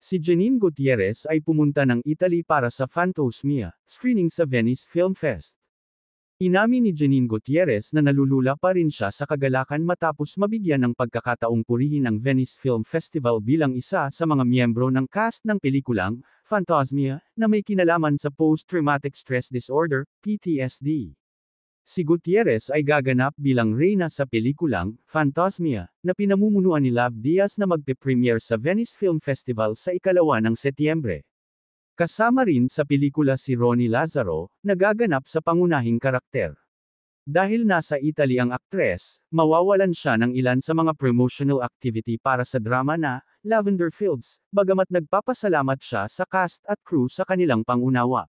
Si Janine Gutierrez ay pumunta ng Italy para sa Fantosmia screening sa Venice Film Fest. Inamin ni Janine Gutierrez na nalulula pa rin siya sa kagalakan matapos mabigyan ng pagkakataong purihin ang Venice Film Festival bilang isa sa mga miyembro ng cast ng pelikulang Fantosmia na may kinalaman sa post-traumatic stress disorder (PTSD). Si Gutierrez ay gaganap bilang reyna sa pelikulang Fantosmia na pinamumunuan ni Lav Diaz na magpe-premiere sa Venice Film Festival sa 2 ng Setyembre. Kasama rin sa pelikula si Ronnie Lazaro, na gaganap sa pangunahing karakter. Dahil nasa Italy ang aktres, mawawalan siya ng ilan sa mga promotional activity para sa drama na Lavender Fields, bagamat nagpapasalamat siya sa cast at crew sa kanilang pangunawa.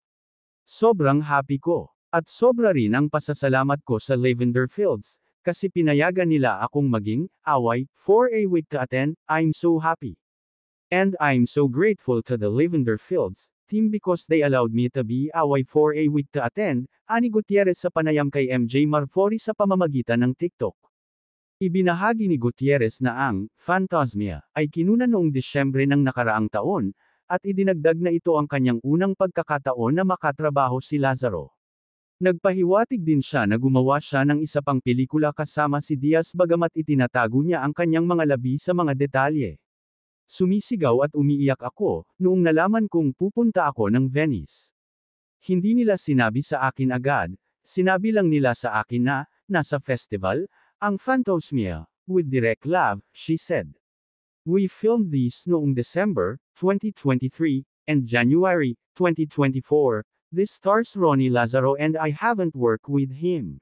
Sobrang happy ko. At sobra rin ang pasasalamat ko sa Lavender Fields, kasi pinayagan nila akong maging away for a week to attend. I'm so happy. And I'm so grateful to the Lavender Fields team because they allowed me to be away for a week to attend, ani Gutierrez sa panayam kay MJ Marfori sa pamamagitan ng TikTok. Ibinahagi ni Gutierrez na ang Fantosmia ay kinuna noong Disyembre ng nakaraang taon, at idinagdag na ito ang kanyang unang pagkakataon na makatrabaho si Lazaro. Nagpahiwatig din siya na gumawa siya ng isa pang pelikula kasama si Diaz bagamat itinatago niya ang kanyang mga labi sa mga detalye. Sumisigaw at umiiyak ako, noong nalaman kong pupunta ako ng Venice. Hindi nila sinabi sa akin agad, sinabi lang nila sa akin na, nasa festival, ang Fantosmia, with Direk Lav, she said. We filmed this noong December 2023, and January 2024, this stars Ronnie Lazaro and I haven't worked with him.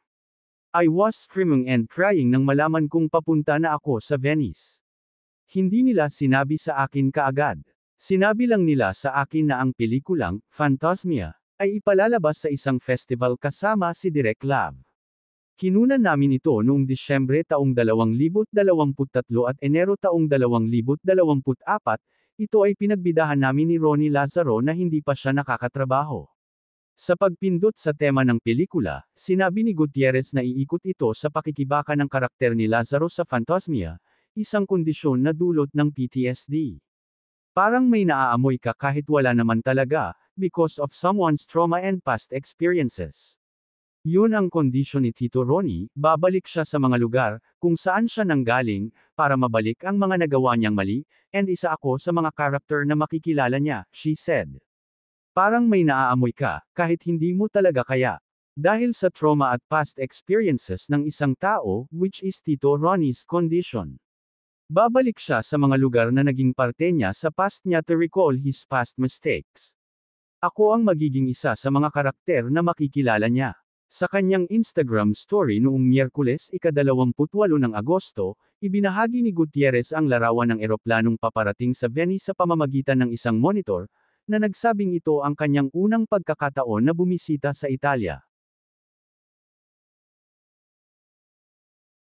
I was screaming and crying nang malaman kong papunta na ako sa Venice. Hindi nila sinabi sa akin kaagad. Sinabi lang nila sa akin na ang pelikulang Fantosmia ay ipalalabas sa isang festival kasama si Direk Lav. Kinunan namin ito noong Disyembre taong 2023 at Enero taong 2024, ito ay pinagbidahan namin ni Ronnie Lazaro na hindi pa siya nakakatrabaho. Sa pagpindot sa tema ng pelikula, sinabi ni Gutierrez na iikot ito sa pakikibaka ng karakter ni Lazaro sa Fantosmia, isang kondisyon na dulot ng PTSD. Parang may naaamoy ka kahit wala naman talaga, because of someone's trauma and past experiences. Yun ang kondisyon ni Tito Ronnie, babalik siya sa mga lugar, kung saan siya nanggaling, para mabalik ang mga nagawa niyang mali, and isa ako sa mga karakter na makikilala niya, she said. Parang may naaamoy ka, kahit hindi mo talaga kaya. Dahil sa trauma at past experiences ng isang tao, which is Tito Ronnie's condition. Babalik siya sa mga lugar na naging parte niya sa past niya to recall his past mistakes. Ako ang magiging isa sa mga karakter na makikilala niya. Sa kanyang Instagram story noong Miyerkules ika-28 ng Agosto, ibinahagi ni Gutierrez ang larawan ng eroplanong paparating sa Venice sa pamamagitan ng isang monitor, na nagsabing ito ang kanyang unang pagkakataon na bumisita sa Italia.